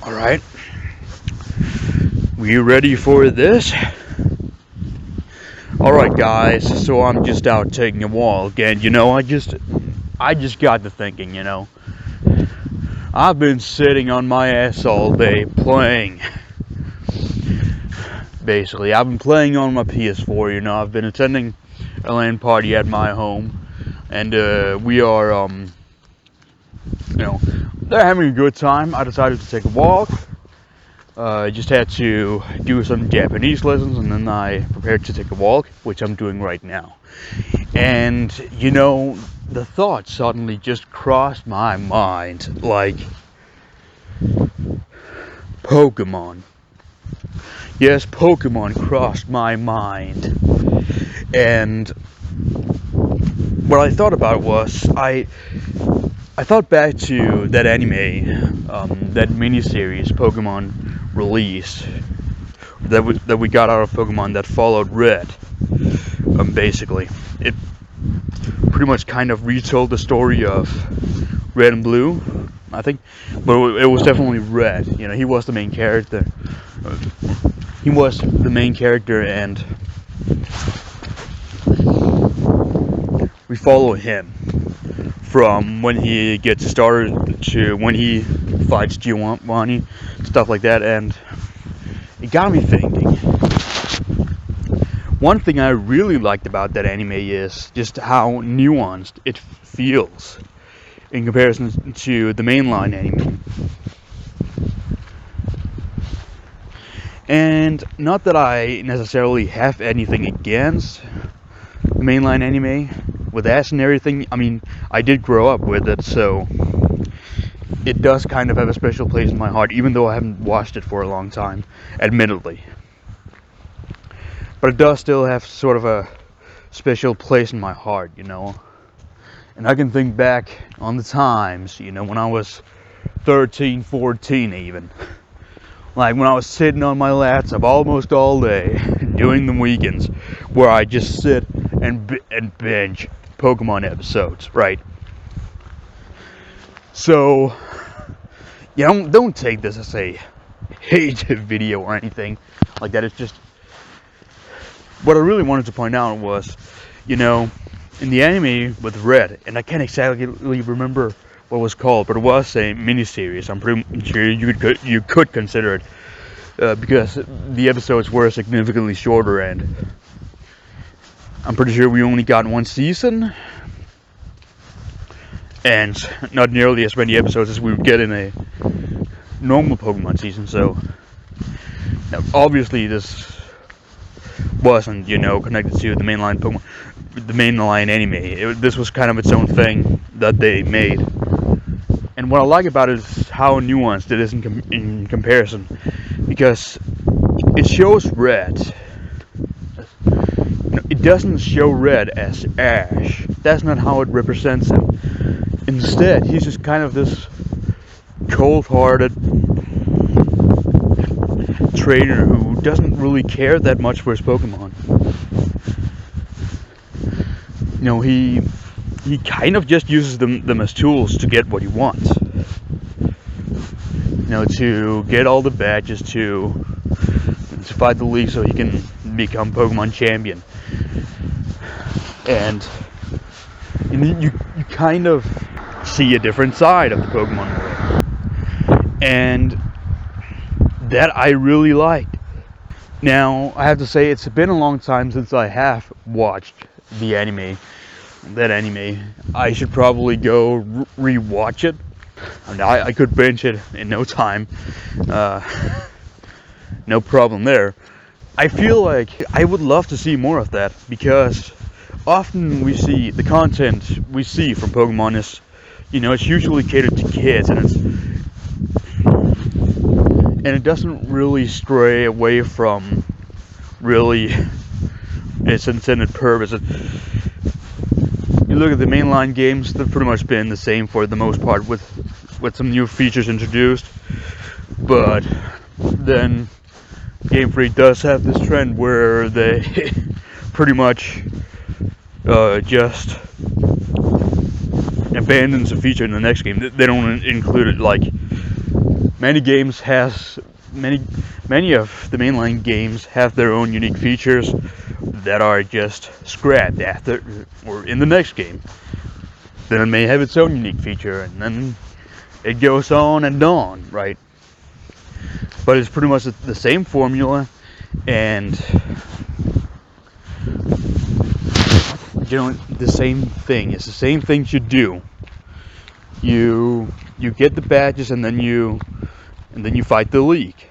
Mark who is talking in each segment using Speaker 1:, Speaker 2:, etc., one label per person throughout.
Speaker 1: Alright, we ready for this? Alright guys, so I'm just out taking a walk, and I just got to thinking, I've been sitting on my ass all day playing. Basically, I've been playing on my PS4, I've been attending a LAN party at my home, and we are, they're having a good time. I decided to take a walk. I just had to do some Japanese lessons, and then I prepared to take a walk, which I'm doing right now. And, the thought suddenly just crossed my mind, like, Pokemon. Yes, Pokemon crossed my mind. And what I thought about was, I thought back to that anime, that miniseries Pokemon released, that we got out of Pokemon that followed Red. Basically, it pretty much kind of retold the story of Red and Blue, I think, but it was definitely Red. He was the main character. And we follow him from when he gets started to when he fights Giovanni, stuff like that, and it got me thinking. One thing I really liked about that anime is just how nuanced it feels in comparison to the mainline anime. And not that I necessarily have anything against the mainline anime with ass and everything. I mean, I did grow up with it, so it does kind of have a special place in my heart, even though I haven't watched it for a long time, admittedly. But it does still have sort of a special place in my heart, And I can think back on the times, when I was 13, 14 even. Like when I was sitting on my laptop almost all day during the weekends, where I just sit and binge Pokemon episodes, right? So, don't take this as a hate video or anything like that. It's just what I really wanted to point out was, in the anime with Red, and I can't exactly remember what it was called, but it was a miniseries. I'm pretty sure you could consider it, because the episodes were significantly shorter, and I'm pretty sure we only got one season, and not nearly as many episodes as we would get in a normal Pokemon season. So obviously this wasn't, connected to the mainline Pokemon, the mainline anime. This was kind of its own thing that they made. And what I like about it is how nuanced it is in comparison, because it shows Red. It doesn't show Red as Ash. That's not how it represents him. Instead, he's just kind of this cold-hearted trainer who doesn't really care that much for his Pokemon. He kind of just uses them as tools to get what he wants. To get all the badges to fight the league so he can become Pokemon champion. And you kind of see a different side of the Pokemon world. And that I really liked. Now, I have to say, it's been a long time since I have watched the anime. That anime. I should probably go re-watch it. I could binge it in no time. No problem there. I feel like I would love to see more of that, because often we see the content we see from Pokemon is, it's usually catered to kids, and it doesn't really stray away from really its intended purpose. You look at the mainline games, they've pretty much been the same for the most part, with some new features introduced. But then Game Freak does have this trend where they pretty much just abandons a feature in the next game. They don't include it, like Many games has many of the mainline games have their own unique features that are just scrapped after or in the next game. Then it may have its own unique feature, and then it goes on and on, right? But it's pretty much the same formula, and the same thing. It's the same things you do. You get the badges, and then you fight the league.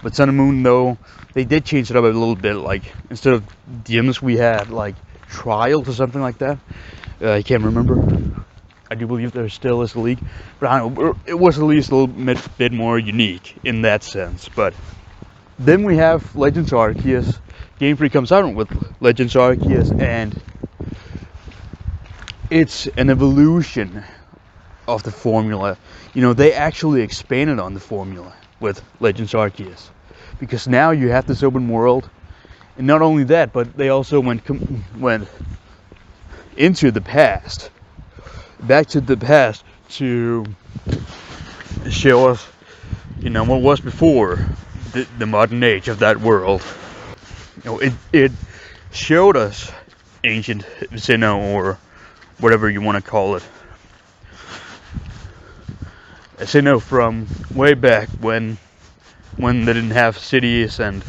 Speaker 1: But Sun and Moon, though, they did change it up a little bit. Like, instead of gyms, we had like trials or something like that. I can't remember. I do believe there still is a league, but I don't know. It was at least a little bit more unique in that sense. But then we have Legends Arceus. Game Freak comes out with Legends Arceus, and it's an evolution of the formula. They actually expanded on the formula with Legends Arceus, because now you have this open world, and not only that, but they also went into the past, back to the past, to show us, what was before the modern age of that world. It showed us ancient Sinnoh, or whatever you want to call it. Sinnoh from way back when they didn't have cities and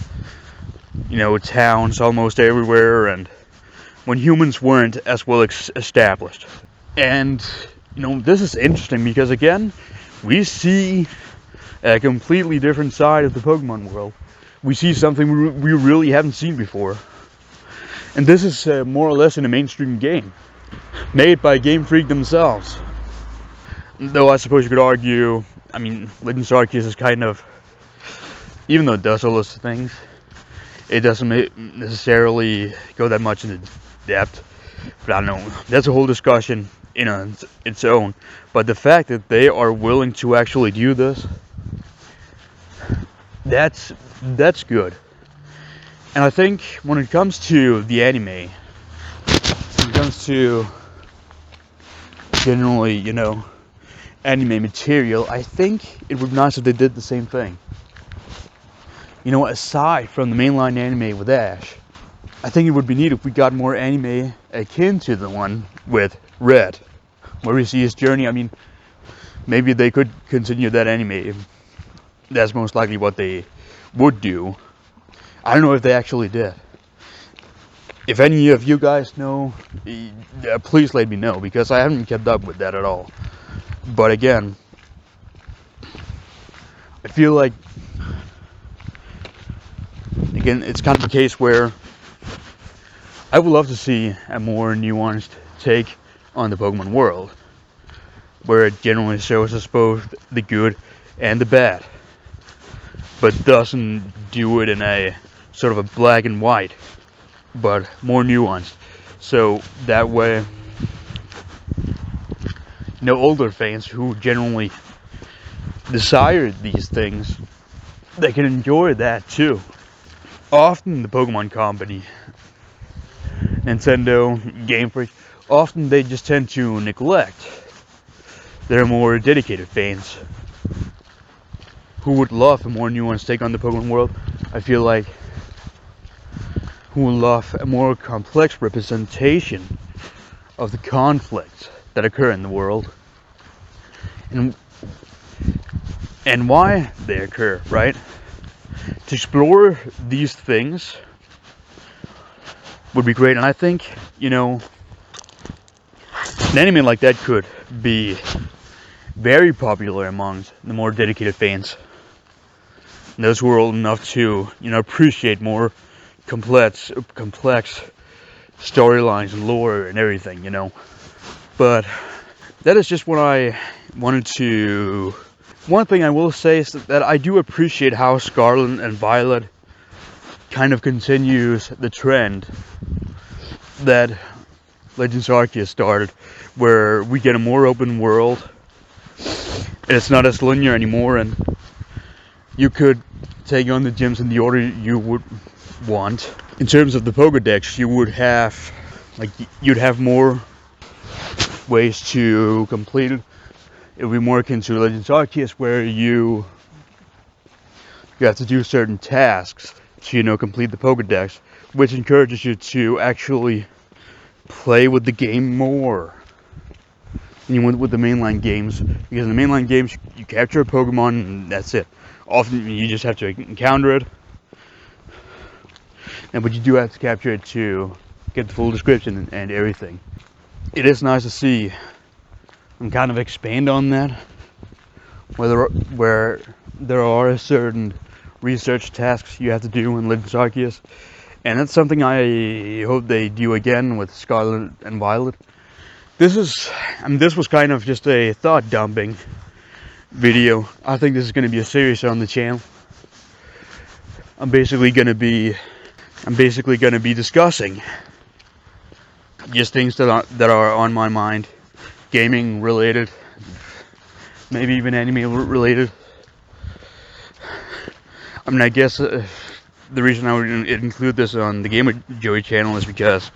Speaker 1: towns almost everywhere, and when humans weren't as well established. And this is interesting because, again, we see a completely different side of the Pokemon world. We see something we really haven't seen before. And this is more or less in a mainstream game, made by Game Freak themselves. Though I suppose you could argue, Legends Arceus is kind of, even though it does all those things, it doesn't necessarily go that much into depth. But I don't know, that's a whole discussion in its own. But the fact that they are willing to actually do this, that's good. And I think when it comes to the anime, when it comes to generally, anime material, I think it would be nice if they did the same thing. Aside from the mainline anime with Ash, I think it would be neat if we got more anime akin to the one with Red, where we see his journey. Maybe they could continue that anime. That's most likely what they would do. I don't know if they actually did. If any of you guys know, please let me know, because I haven't kept up with that at all. But again, I feel like, it's kind of a case where I would love to see a more nuanced take on the Pokemon world, where it generally shows us both the good and the bad, but doesn't do it in a sort of a black and white, but more nuanced. So that way, older fans who generally desire these things, they can enjoy that too. Often the Pokemon Company, Nintendo, Game Freak, often they just tend to neglect their more dedicated fans who would love a more nuanced take on the Pokemon world. I feel like who would love a more complex representation of the conflicts that occur in the world, and why they occur, right? To explore these things would be great, and I think, an anime like that could be very popular amongst the more dedicated fans, and those who are old enough to, appreciate more complex storylines and lore and everything, But that is just what I wanted to. One thing I will say is that I do appreciate how Scarlet and Violet kind of continues the trend that Legends Arceus started, where we get a more open world, and it's not as linear anymore, and you could take on the gyms in the order you would want. In terms of the Pokédex, you'd have more ways to complete it. it would be more akin to Legends Arceus, where you have to do certain tasks to, complete the Pokedex, which encourages you to actually play with the game more. With the mainline games, because in the mainline games you capture a Pokemon and that's it. Often you just have to encounter it, but you do have to capture it to get the full description and everything. It is nice to see and kind of expand on that, where there are certain research tasks you have to do in Legends Arceus, and that's something I hope they do again with Scarlet and Violet. This was kind of just a thought dumping video. I think this is going to be a series on the channel. I'm basically going to be discussing just things that are on my mind, gaming related, maybe even anime related. I mean, I guess the reason I would include this on the Game with Joey channel is because,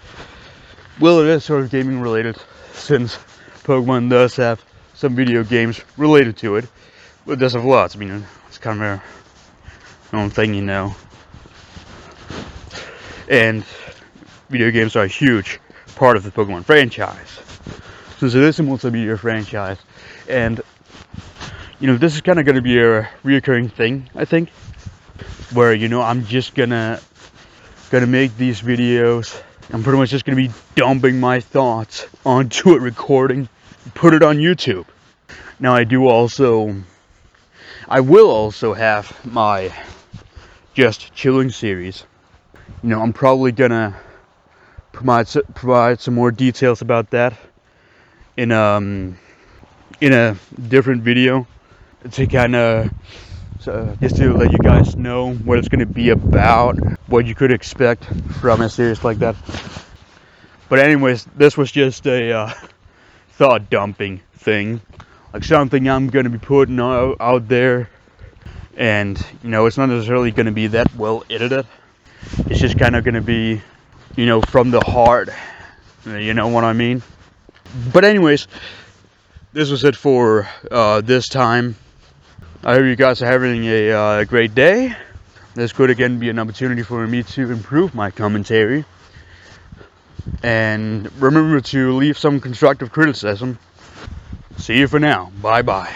Speaker 1: well, it is sort of gaming related, since Pokemon does have some video games related to it, but it does have lots. I mean, it's kind of a own thing, and video games are a huge part of the Pokemon franchise, since it is a multi-media franchise, and this is kind of going to be a reoccurring thing, I think, where I'm just gonna make these videos. I'm pretty much just gonna be dumping my thoughts onto a recording, put it on YouTube. Now I will also have my Just Chilling series. I'm probably gonna provide some more details about that in a different video, to kind of just to let you guys know what it's going to be about, what you could expect from a series like that. But anyways, this was just a thought dumping thing, like something I'm going to be putting out there, and it's not necessarily going to be that well edited. It's just kind of going to be from the heart, you know what I mean. But anyways, this was it for this time. I hope you guys are having a great day. This could again be an opportunity for me to improve my commentary. And remember to leave some constructive criticism. See you for now. Bye bye.